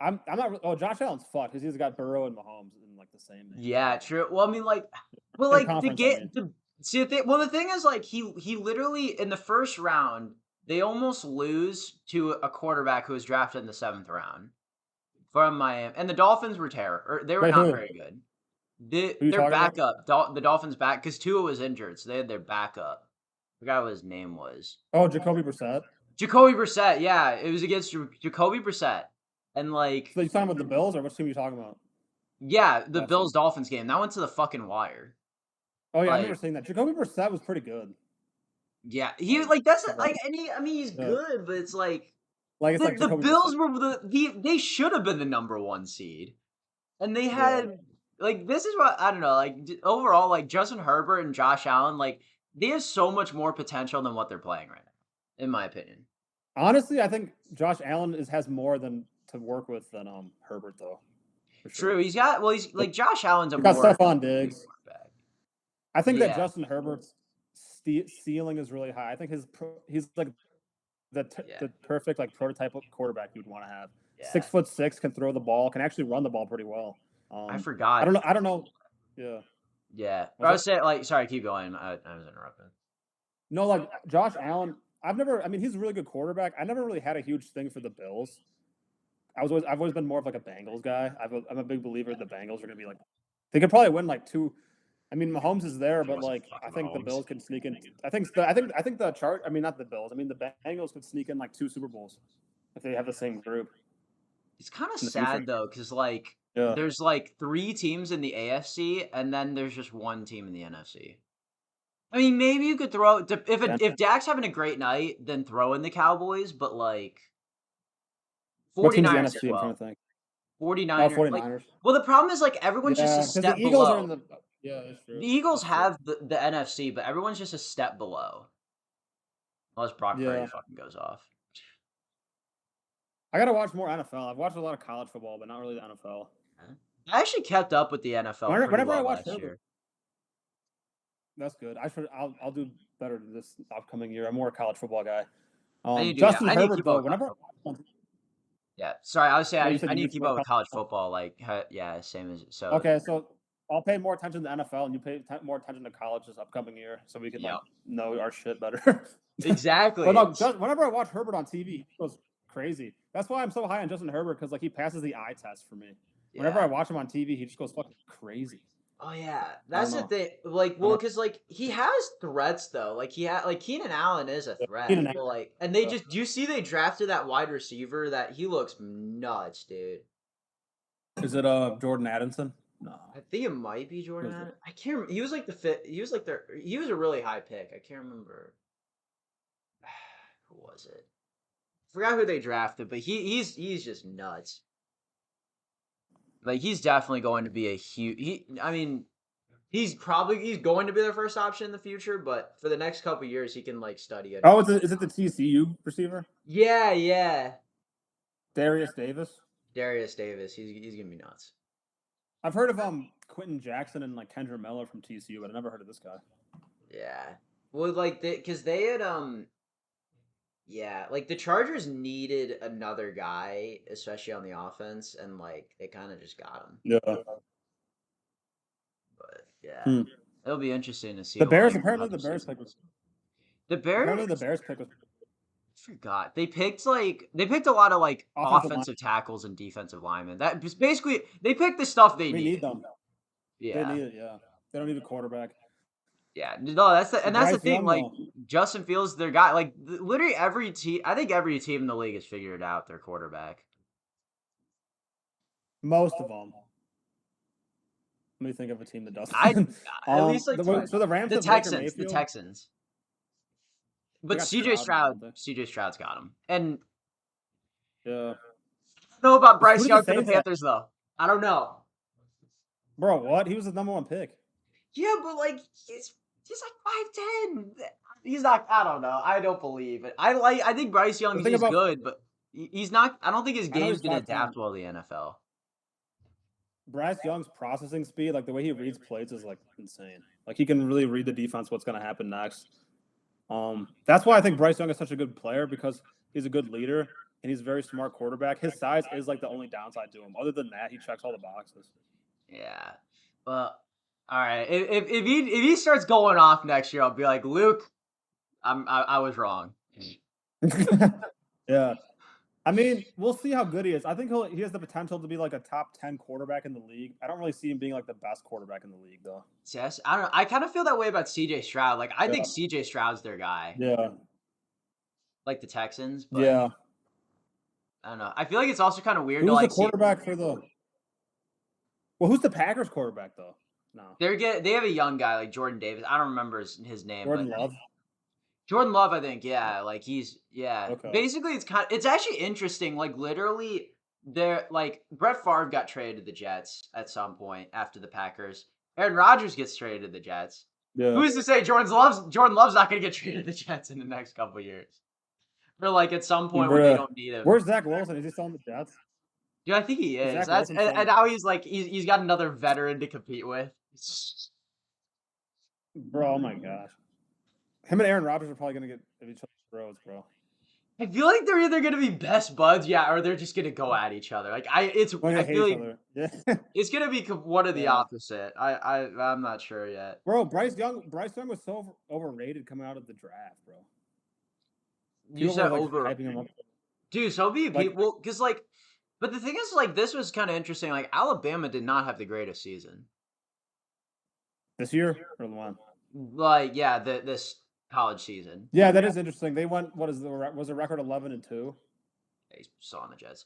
I'm not. Oh, Josh Allen's fucked because he's got Burrow and Mahomes in like the same. Yeah, true. Well, I mean, like, the thing is, like, he literally in the first round they almost lose to a quarterback who was drafted in the 7th round from Miami, and the Dolphins were terrible. They were not very good. Their backup, the Dolphins' back, because Tua was injured, so they had their backup. I forgot what his name was. Oh, Jacoby Brissett. Jacoby Brissett, yeah, it was against Jacoby Brissett, and like. So you talking about the Bills, or what team are you talking about? Yeah, the Bills-Dolphins game that went to the fucking wire. Oh yeah, I've never seen that. Jacoby Brissett was pretty good. Yeah, he that's like, and he's good, but it's like it's the Bills were they should have been the number 1 seed, and they had like this is what I don't know, like overall, like Justin Herbert and Josh Allen, like they have so much more potential than what they're playing right now, in my opinion. Honestly, I think Josh Allen has more to work with than Herbert though. True, he's like Josh Allen's a more Stephon Diggs. I think that Justin Herbert's ceiling is really high. I think he's like the perfect like prototype quarterback you'd want to have. Yeah. 6'6", can throw the ball, can actually run the ball pretty well. I forgot. I don't know. Yeah. Yeah. I was saying, like, sorry, keep going. I was interrupting. No, like Josh Allen. He's a really good quarterback. I never really had a huge thing for the Bills. I've always been more of like a Bengals guy. I'm a big believer the Bengals are going to be like, they could probably win like 2. I mean, Mahomes is there, but like I think the Bills can sneak in. I think the chart. I mean, not the Bills. I mean, the Bengals could sneak in like 2 Super Bowls if they have the same group. It's kind of sad though, because like there's like 3 teams in the AFC, and then there's just 1 team in the NFC. I mean, maybe you could throw And if Dak's having a great night, then throw in the Cowboys, but like what team's the 49ers as NFC? I'm trying well. to think. Oh, 49ers, like, 49ers. well, the problem is like everyone's just a Yeah, because the step Eagles are in below. the. Yeah, that's The true. Eagles That's true. have the NFC, but everyone's just a step below. Unless Brock Purdy Yeah. fucking goes off. I gotta watch more NFL. I've watched a lot of college football, but not really the NFL. I actually kept up with the NFL pretty Whenever I well watch last Herbert, year. that's good. I'll do better this upcoming year. I'm more a college football guy. I need to, yeah, Justin I need to Herbert keep though. up with college Whenever football. Yeah, sorry, I was oh, you saying said I you need need to to keep go to up with college college. football. Like, yeah, same as so. Okay, so I'll pay more attention to the NFL, and you pay more attention to college this upcoming year, so we can Yep. like know our shit better. Exactly. But no, whenever I watch Herbert on TV, he goes crazy. That's why I'm so high on Justin Herbert because like he passes the eye test for me. Whenever I Yeah. watch him on TV, he just goes fucking crazy. Oh yeah, I that's don't the know. thing. Like, well, because like he has threats though. Like like Keenan Allen is a threat. Keenan But Allen, like, and they yeah. just do you see they drafted that wide receiver that he looks nuts, dude. Is it Jordan Addison? No. I think it might be Jordan Who is it? Allen. I can't. He was like the fit. He was like their. He was a really high pick. I can't remember. Who was it? Forgot who they drafted, but he's just nuts. Like he's definitely going to be a huge. I mean, he's going to be their first option in the future, but for the next couple years, he can like study it. Oh, is it the TCU receiver? Yeah. Darius Davis. Darius Davis. He's gonna be nuts. I've heard of Quentin Jackson and like Kendra Miller from TCU, but I never heard of this guy. Yeah. Well, like because they had yeah, like the Chargers needed another guy, especially on the offense, and like they kind of just got him. Yeah. But yeah, it'll be interesting to see. The Bears like, apparently the Bears pick was apparently the Bears pick was forgot they picked a lot of like offensive line. tackles and defensive linemen. That basically they picked the stuff they need them. Yeah, they need it. Yeah, they don't need a quarterback. Yeah, no, that's the thing. Young, like though. Justin Fields, their guy. Like literally every team. I think every team in the league has figured out their quarterback. Most of them. Let me think of a team that doesn't. At least like so the Rams, the Texans, the Texans. But CJ Stroud's got him, and yeah. I don't know about Bryce Young for the Panthers though. I don't know, bro. What? He was the #1 pick. Yeah, but like he's like 5'10". He's not. I don't know. I don't believe it. I think Bryce Young is good, but he's not. I don't think his game's gonna adapt well to the NFL. Bryce Young's processing speed, like the way he reads plays, is like insane. Like he can really read the defense, what's gonna happen next. That's why I think Bryce Young is such a good player because he's a good leader and he's a very smart quarterback. His size is like the only downside to him. Other than that, he checks all the boxes. Yeah, well. All right. If he starts going off next year, I'll be like, Luke, I was wrong. Yeah. I mean, we'll see how good he is. I think he has the potential to be like a top 10 quarterback in the league. I don't really see him being like the best quarterback in the league, though. Yes, I don't know. I kind of feel that way about CJ Stroud. Like, I think CJ Stroud's their guy. Yeah. Like the Texans. But yeah. I don't know. I feel like it's also kind of weird who's to like the quarterback for the. Well, who's the Packers quarterback though? No. They have a young guy like Jordan Davis. I don't remember his name. Jordan Love. Jordan Love, I think. Yeah, like he's Okay. Basically, it's actually interesting. Like literally, like Brett Favre got traded to the Jets at some point after the Packers. Aaron Rodgers gets traded to the Jets. Yeah. Who's to say Jordan Love's not going to get traded to the Jets in the next couple of years? Or like at some point when they don't need him. Where's Zach Wilson? Is he still on the Jets? Yeah, I think he is. And now he's like he's got another veteran to compete with. Bro, oh my gosh. Him and Aaron Rodgers are probably gonna get at each other's throats, bro. I feel like they're either gonna be best buds, or they're just gonna go at each other. Like I feel like it's gonna be one of the opposite. I'm not sure yet. Bro, Bryce Young was so overrated coming out of the draft, bro. You said hyping him up. Dude, so be people because like, but the thing is like this was kind of interesting. Like Alabama did not have the greatest season this year or the one. Like this college season. Yeah, that is interesting. They went was a record 11-2. They saw on the Jets.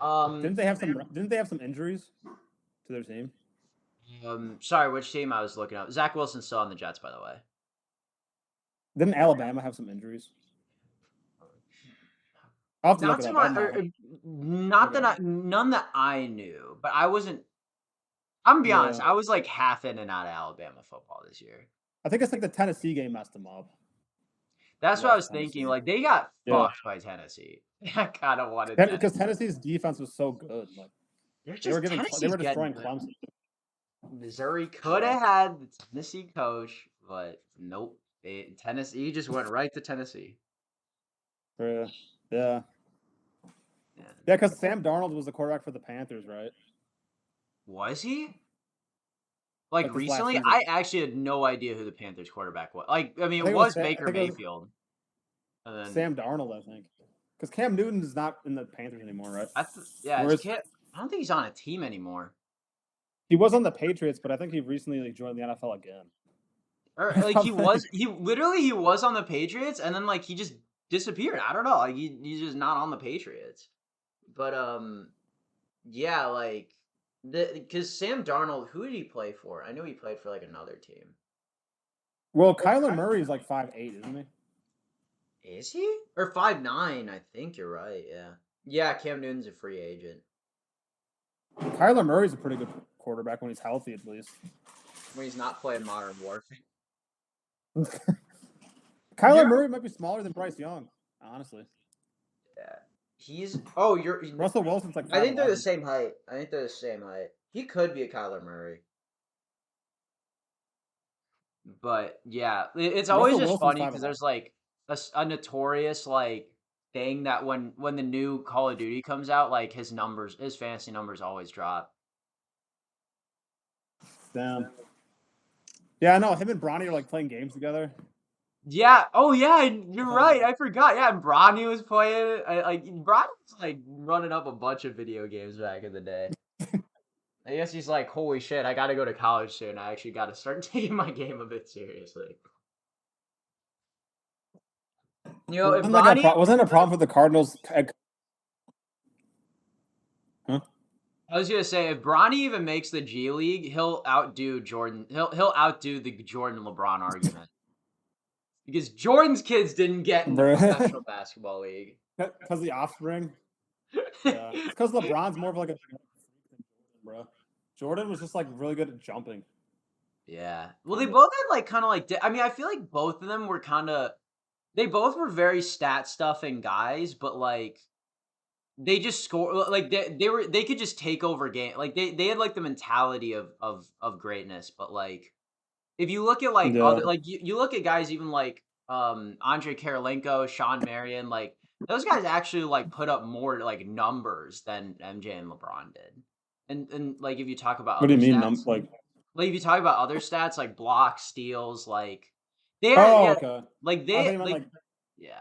Didn't they have some injuries to their team? Sorry, which team I was looking at? Zach Wilson's still on the Jets, by the way. Didn't Alabama have some injuries? I'll have to look Not it to up. my, I'm not. not that Okay. none that I knew, but I wasn't. I'm gonna be honest. Yeah. I was like half in and out of Alabama football this year. I think it's like the Tennessee game messed them up. That's what I Lost was thinking. Tennessee. Like they got Yeah. fucked by Tennessee. I kind of wanted Because Tennessee. Tennessee's defense was so good. Like they were giving, they Tennessee's were getting destroying good. Clemson. Missouri could have had the Tennessee coach, but nope. Tennessee just went right to Tennessee. Yeah. Yeah. Yeah. Yeah, because Sam Darnold was the quarterback for the Panthers, right? Was he? Like This last recently, season. I actually had no idea who the Panthers quarterback was. Like, I mean, I it think was I Baker think it was Mayfield. And then Sam Darnold, I think. Because Cam Newton is not in the Panthers anymore, right? yeah, Whereas I don't think he's on a team anymore. he was on the Patriots, but I think he recently like, joined the NFL again. Or like he was on the Patriots, and then like he just disappeared. I don't know. Like he's just not on the Patriots. But yeah, like because Sam Darnold, who did he play for? I know he played for like another team. Well, Kyler Murray is like 5'8", isn't he? Is he? Or 5'9", I think you're right, yeah. Yeah, Cam Newton's a free agent. Kyler Murray's a pretty good quarterback when he's healthy, at least. When he's not playing Modern Warfare. Kyler Murray might be smaller than Bryce Young, honestly. Yeah. Russell Wilson's like 5'11". I think they're the same height. He could be a Kyler Murray. But yeah, it's always Russell just Wilson's funny because 5'11". there's like a notorious like thing that when the new Call of Duty comes out, like his fantasy numbers always drop. Damn. Yeah, I know. Him and Bronny are like playing games together. Yeah. Oh yeah, you're right. I forgot. Yeah, and Bronny was playing. Bronny was like running up a bunch of video games back in the day. I guess he's like, holy shit, I gotta go to college soon. I actually gotta start taking my game a bit seriously. You know, if Bronny wasn't a problem for the Cardinals. Huh? I was gonna say, if Bronny even makes the G League, he'll outdo Jordan. He'll outdo the Jordan LeBron argument because Jordan's kids didn't get in the professional basketball league because the offspring. Yeah, it's because LeBron's more of like a bro. Jordan was just like really good at jumping. Yeah, well, they both had like kind of like. I mean, I feel like both of them were kind of. They both were very stat stuffing guys, but like they just score like they could just take over game. Like they had like the mentality of greatness, but like if you look at like other like you look at guys even like Andre Karolinko, Sean Marion, like those guys actually like put up more like numbers than MJ and LeBron did. And like if you talk about what do you mean stats, like if you talk about other stats like blocks, steals, like they had okay. Like they like yeah.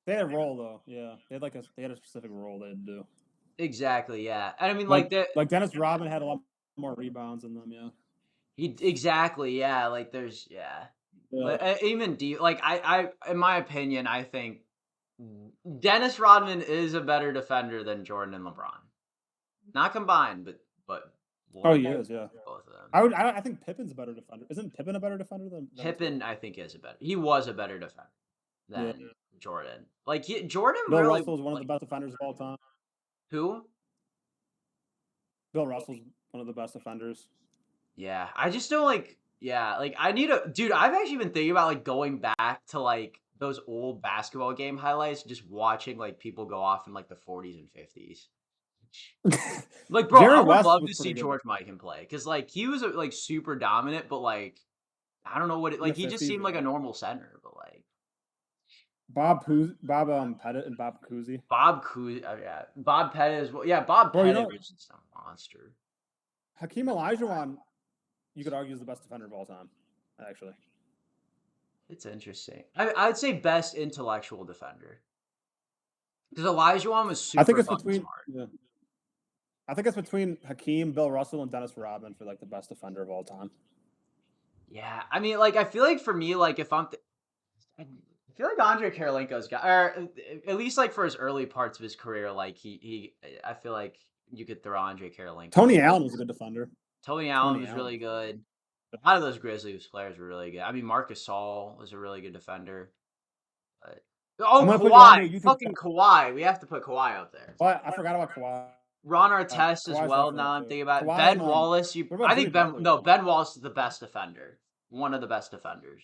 They had a role though, yeah. They had a specific role they had to do. Exactly, yeah. And I mean, like Dennis Rodman had a lot more rebounds than them, yeah. Exactly, yeah. Like there's even like I in my opinion, I think Dennis Rodman is a better defender than Jordan and LeBron. Not combined, but oh, he is, yeah. Both of them. I think Pippen's a better defender. Isn't Pippen a better defender than Pippen? I think he was a better defender than Jordan. Like Jordan Bill really Russell is one of the best defenders of all time. Who? Bill Russell's one of the best defenders. Yeah, I just don't like. Yeah, like I need a dude. I've actually been thinking about like going back to like those old basketball game highlights, just watching like people go off in like the 40s and 50s. Like, bro, I would love to see George Mikan play because like he was like super dominant, but like I don't know what it like. He just seemed like a normal center, but like Bob Pettit and Bob Cousy. Yeah, Bob Pettit as well. Yeah, Bob Pettit was just a monster. Hakeem Olajuwon, you could argue, is the best defender of all time, actually. It's interesting. I'd say best intellectual defender. Because Olajuwon was super smart. Yeah. I think it's between Hakeem, Bill Russell, and Dennis Rodman for like the best defender of all time. Yeah, I mean, like I feel like for me, like if I feel like Andre Karolinko's got, or at least like for his early parts of his career, like I feel like you could throw Andre Karolinko. Tony Allen was a good defender. Tony Allen was really good. A lot of those Grizzlies players were really good. I mean, Marcus Saul was a really good defender. But... I'm Oh, gonna put you onto Kawhi! a YouTube Fucking Kawhi! We have to put Kawhi up there. But I forgot about Kawhi. Ron Artest as Kawhi's well. definitely Now up I'm there. thinking about it. Kawhi Ben and Wallace. what about I Jimmy think Butler? Ben Wallace is the best defender. One of the best defenders.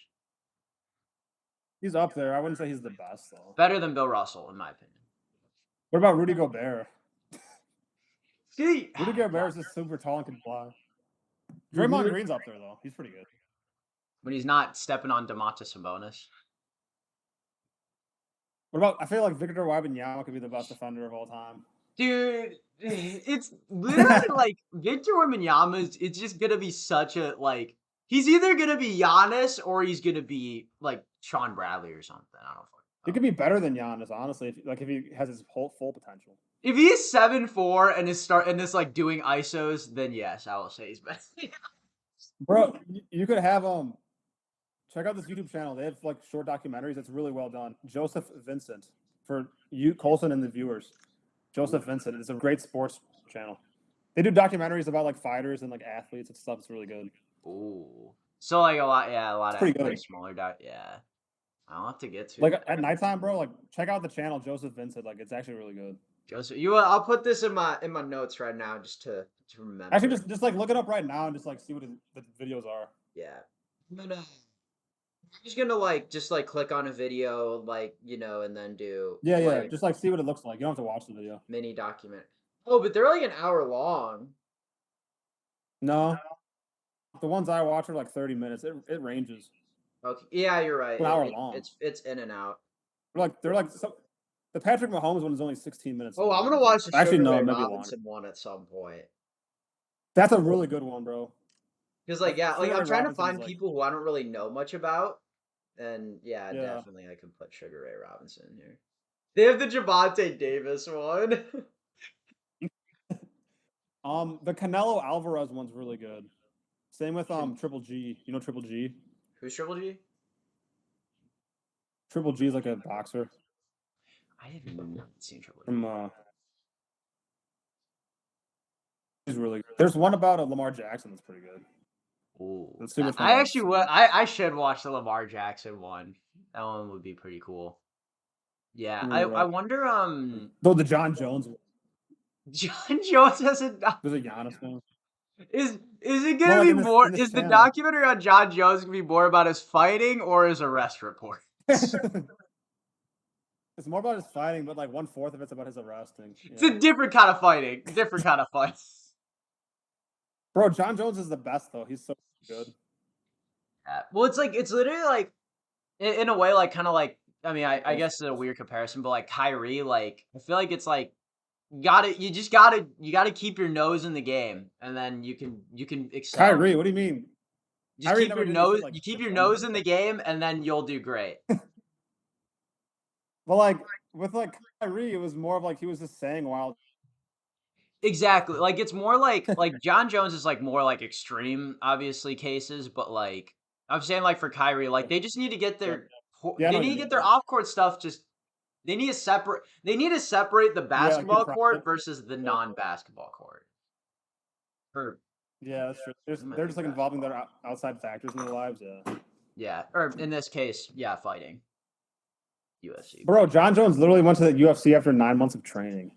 He's up there. I wouldn't say he's the best though. Better than Bill Russell, in my opinion. What about Rudy Gobert? See, Rudy Gobert is just super tall and can fly. Draymond Green's up there though. He's pretty good. when he's not stepping on Domantas Sabonis. What about? I feel like Victor Wembanyama could be the best defender of all time. Dude, it's literally like Victor Wembanyama. It's just gonna be such a like. He's either gonna be Giannis or he's gonna be like Sean Bradley or something. I don't know. He could be better than Giannis, honestly. If he has his full potential. If he's 7'4" and is like doing ISOs, then yes, I will say he's better. Bro, you could have check out this YouTube channel. They have like short documentaries. It's really well done. Joseph Vincent for you, Colson, and the viewers. Joseph Vincent. It's a great sports channel. They do documentaries about like fighters and like athletes and stuff. It's really good. Ooh, so like a lot of pretty good. like, smaller yeah. I'll have to get to Like it. at nighttime, bro. Like check out the channel Joseph Vincent. Like it's actually really good. Joseph, I'll put this in my notes right now just to remember. Actually, just like look it up right now and just like see what the videos are. Yeah. I'm just gonna like click on a video, like, and then do Yeah. Just like see what it looks like. You don't have to watch the video. mini document. Oh, but they're like an hour long. No. The ones I watch are like 30 minutes. It ranges. Okay. Yeah, you're right. An hour long. It's in and out. They're like the Patrick Mahomes one is only 16 minutes. Oh, I'm gonna watch the Actually, no, Sugar Ray maybe Robinson one at some point. That's a really good one, bro. Because I'm trying to find like... people who I don't really know much about, and definitely I can put Sugar Ray Robinson in here. They have the Javonte Davis one. The Canelo Alvarez one's really good. Same with Triple G. You know Triple G? Who's Triple G? Triple G is like a boxer. I haven't seen Triple G. From he's really good. There's one about Lamar Jackson that's pretty good. Ooh. I should watch the Lamar Jackson one. That one would be pretty cool. Yeah, I wonder. Though the John Jones one. John Jones hasn't. There's a Giannis one. Is it gonna be more? Is the documentary on John Jones gonna be more about his fighting or his arrest report? It's more about his fighting, but like 1/4 of it's about his arresting. Yeah. It's a different kind of fighting. Different kind of fight. Bro, John Jones is the best though. He's so good. Yeah. Well, it's literally like, in a way, like kind of like. I mean, I guess it's a weird comparison, but like Kyrie, like I feel like it's like. You gotta keep your nose in the game, and then you can excel. Kyrie, what do you mean? Just keep your nose. You keep your nose in the game, and then you'll do great. Well, like with like Kyrie, it was more of like he was just saying wild. Exactly. Like it's more like John Jones is like more like extreme, obviously cases, but like I'm saying, like for Kyrie, like they just need to get their off court stuff just. They need to separate the basketball court versus the non-basketball court. Yeah, that's true. They're just like involving their outside factors in their lives. Yeah. Yeah, or in this case, fighting. UFC. Bro, John Jones literally went to the UFC after 9 months of training.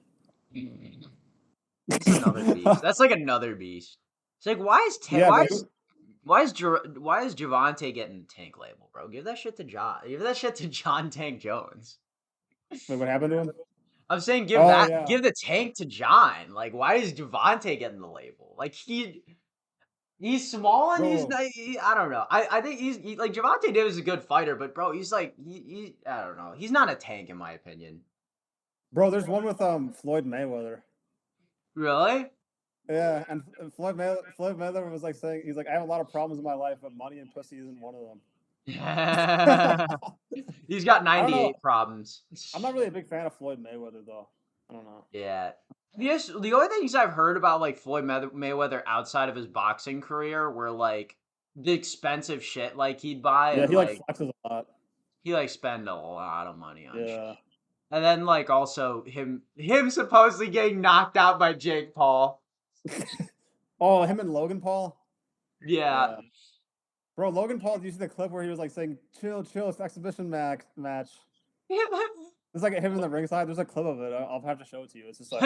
That's another beast. That's like another beast. It's like why is Javonte getting tank label, bro? Give that shit to John. Give that shit to John Tank Jones. Wait, what happened to him? I'm saying give the tank to John. Like, why is Javonte getting the label? Like he's small and he's not. I don't know. I think he's like Javonte Davis is a good fighter, but bro, he's like he I don't know. He's not a tank in my opinion. Bro, there's one with Floyd Mayweather. Really? Yeah, and Floyd Mayweather was like saying he's like I have a lot of problems in my life, but money and pussy isn't one of them. He's got 98 problems. I'm not really a big fan of Floyd Mayweather though. I don't know. Yeah. Yes, the only things I've heard about like Floyd Mayweather outside of his boxing career were like the expensive shit like he'd buy. Yeah, and, he like flexes a lot. He like spend a lot of money on shit. And then like also him supposedly getting knocked out by Jake Paul. Oh, him and Logan Paul? Yeah. Bro, Logan Paul, did you see the clip where he was like saying, chill, chill, it's exhibition match? It's like him in the ringside. There's a clip of it. I'll have to show it to you. It's just like,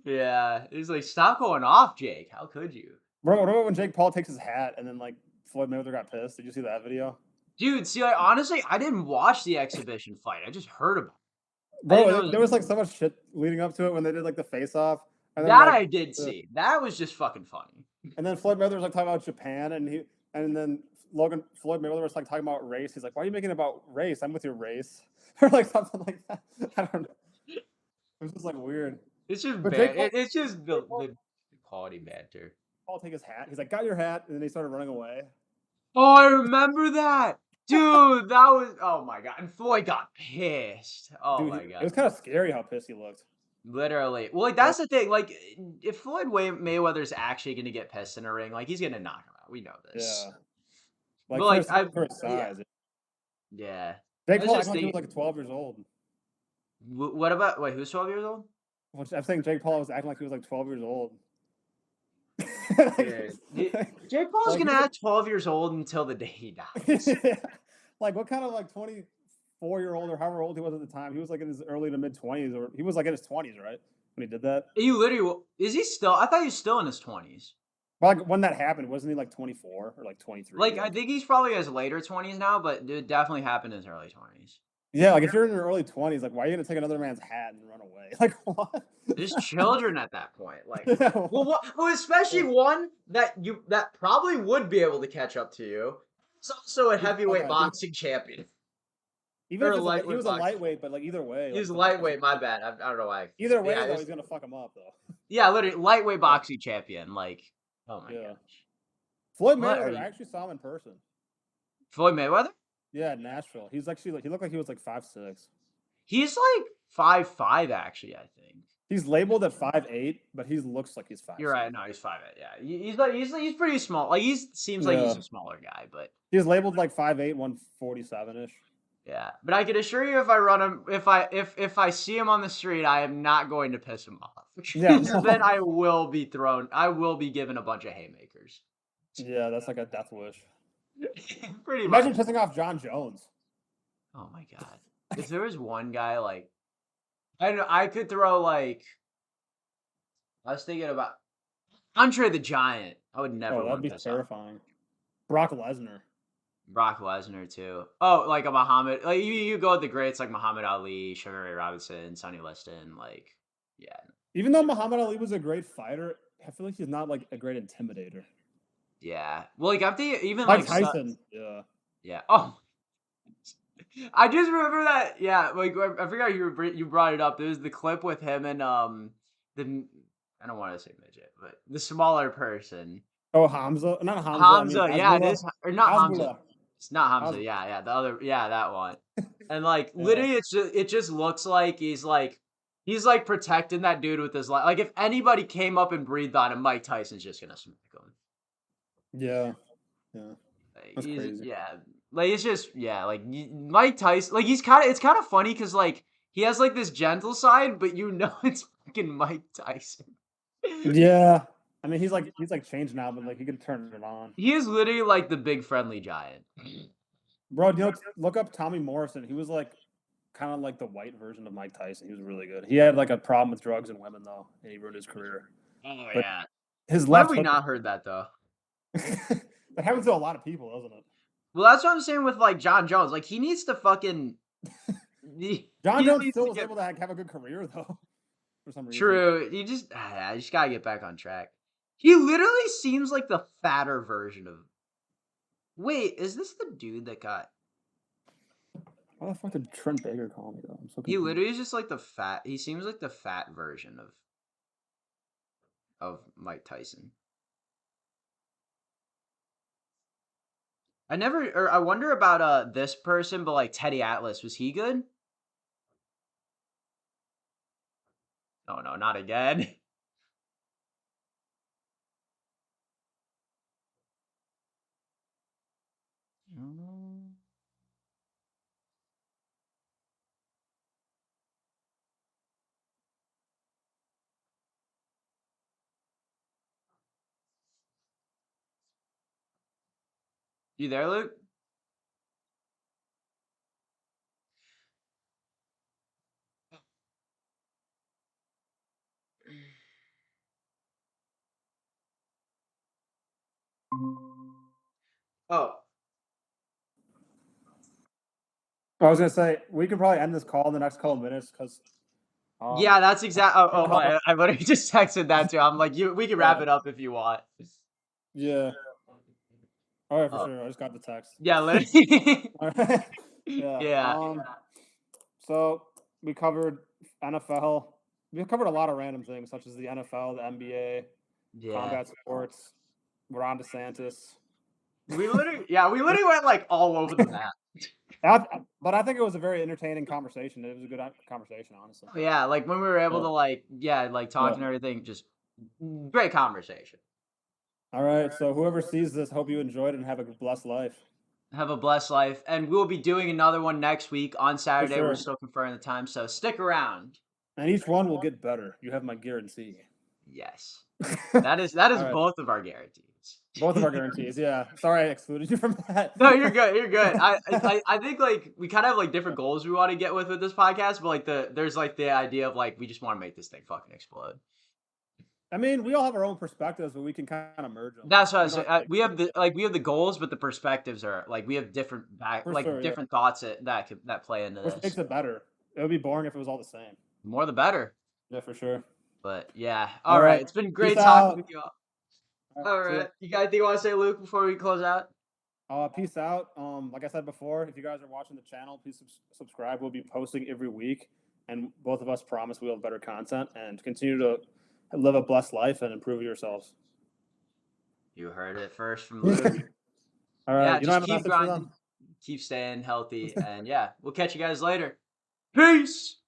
Yeah, he's like, stop going off, Jake. How could you? bro, remember when Jake Paul takes his hat and then like Floyd Mayweather got pissed? Did you see that video? Dude, see, like, honestly, I didn't watch the exhibition fight. I just heard about it. I didn't Bro, know there was like so much shit leading up to it when they did like the face off. And then that like I did see. That was just fucking funny. and then Floyd Mayweather was like talking about Japan and then Floyd Mayweather was like talking about race. He's like, why are you making it about race? I'm with your race. Or like something like that. I don't know. It was just like weird. It's just But bad. Jake Paul, It's just Jake Paul, the quality banter. Paul take his hat. He's like, got your hat, and then he started running away. Oh, I remember that. Dude, that was oh my god. And Floyd got pissed. Oh Dude, my it god. was kind of scary how pissed he looked. Literally. Well, like that's the thing. Like if Floyd Mayweather's actually gonna get pissed in a ring, like he's gonna knock him out. We know this. Yeah, like But like for his yeah. size. Yeah. I Jake was Paul just acted like he was thinking like 12 years old. what about wait, who's 12 years old? Which I'm saying Jake Paul was acting like he was like 12 years old. Dude, Jake Paul's like, gonna act 12 years old until the day he dies. yeah. Like what kind of like 24-year-old or however old he was at the time? He was like in his early to mid 20s, or he was like in his 20s, right? When he did that. You literally is he still? I thought he was still in his 20s. Well, like when that happened, wasn't he like 24 or like 23? Like I think he's probably in his later 20s now, but it definitely happened in his early 20s. Yeah, like if you're in your early 20s, like why are you gonna take another man's hat and run away? Like what? There's children at that point. Like, Yeah, well, especially one that probably would be able to catch up to you. He's also a heavyweight okay. boxing champion. Even Or if a it's like, he lightweight was a boxing. lightweight, but like either way, He's like, lightweight. My bad. I don't know why. either way, Yeah, though, he's gonna fuck him up though. yeah, literally lightweight boxing champion. Like, oh my Yeah. gosh. Floyd What are Mayweather, you? I actually saw him in person. Floyd Mayweather? Yeah, Nashville. He's actually like he looked like he was like 5'6". He's like 5'5", actually. I think. He's labeled at 5'8", but he looks like he's 5'6". You're right. No, he's 5'8". Yeah, he's like he's pretty small. Like he seems like he's a smaller guy, but He's labeled like 5'8", 147-ish. yeah. But I can assure you, if I run him, if I see him on the street, I am not going to piss him off. Yeah, Then I will be thrown. I will be given a bunch of haymakers. Yeah, that's like a death wish. Pretty Imagine much. pissing off John Jones. Oh my god! If there was one guy like, I know I could throw like. I was thinking about Andre the Giant. I would never Oh, that'd want be to piss off. terrifying. Brock Lesnar. Brock Lesnar too. Oh, like a Muhammad. Like you go with the greats like Muhammad Ali, Sugar Ray Robinson, Sonny Liston. Like, yeah. Even though Muhammad Ali was a great fighter, I feel like he's not like a great intimidator. Yeah. Well, like I'm thinking even Mike like Tyson. Yeah. yeah. Oh, I just remember that. Yeah. Like I forgot you brought it up. There was the clip with him and the I don't want to say midget, but the smaller person. Oh, Hamza. Not Hamza. Hamza. I mean, Yeah, it Hasbullah. is. Or not Hamza. Hasbullah. It's not Hamza. Hasbullah. Yeah, the other. Yeah, that one. And like Yeah. literally, it just looks like he's like protecting that dude with his life. Like if anybody came up and breathed on him, Mike Tyson's just gonna smack him. Yeah. Yeah. Like, That's crazy. Yeah, like it's just like Mike Tyson. Like it's kind of funny because like he has like this gentle side, but it's fucking Mike Tyson. Yeah. I mean, he's like changed now, but like he could turn it on. He is literally like the big friendly giant. Bro, look up Tommy Morrison. He was like kind of like the white version of Mike Tyson. He was really good. He had like a problem with drugs and women though, and he ruined his career. Oh But yeah. his Why have left we hook. not heard that though? That happens to a lot of people, doesn't it? Well, that's what I'm saying with like John Jones. Like he needs to fucking. John he Jones needs still to was able to have a good career though, for some reason. True. I just gotta get back on track. He literally seems like the fatter version of. Wait, is this the dude that got? Why the fuck did Trent Baker call me though? I'm so He confused. literally is just like the fat. He seems like the fat version of Mike Tyson. I wonder about this person, but like Teddy Atlas, was he good? Oh no, not again. You there, Luke? Oh, I was gonna say we could probably end this call in the next couple of minutes because yeah, that's exact. Oh, uh, I literally just texted that too. I'm like, we can wrap yeah, it up if you want. yeah. All right, for Oh, sure. I just got the text. yeah, literally. All right. Yeah. Yeah, So we covered NFL. We covered a lot of random things such as the NFL, the NBA, yeah. combat sports, Ron DeSantis. We literally went like all over the map. But I think it was a very entertaining conversation. It was a good conversation, honestly. Yeah, like when we were able to like talk Yeah. and everything, just great conversation. All right. So whoever sees this, hope you enjoyed it and have a blessed life. Have a blessed life, and we'll be doing another one next week on Saturday. We're sure. still confirming the time, so stick around. And each one will get better. You have my guarantee. Yes, that is All right. both of our guarantees. Both of our guarantees. Yeah. Sorry, I excluded you from that. No, you're good. You're good. I think like we kind of have like different goals we want to get with this podcast, but like there's like the idea of like we just want to make this thing fucking explode. I mean, we all have our own perspectives, but we can kind of merge them. That's what I was saying. We have the goals, but the perspectives are like we have different different thoughts that play into Which this. makes it better. It would be boring if it was all the same. More the better. Yeah, for sure. But yeah, all right. It's been great Peace talking out. with you all. All right, you guys, do you want to say, Luke, before we close out? Peace out. Like I said before, if you guys are watching the channel, please subscribe. We'll be posting every week, and both of us promise we'll have better content and continue to live a blessed life and improve yourselves. You heard it first from Luke. All right, yeah, just keep grinding, keep staying healthy, and yeah, we'll catch you guys later. Peace.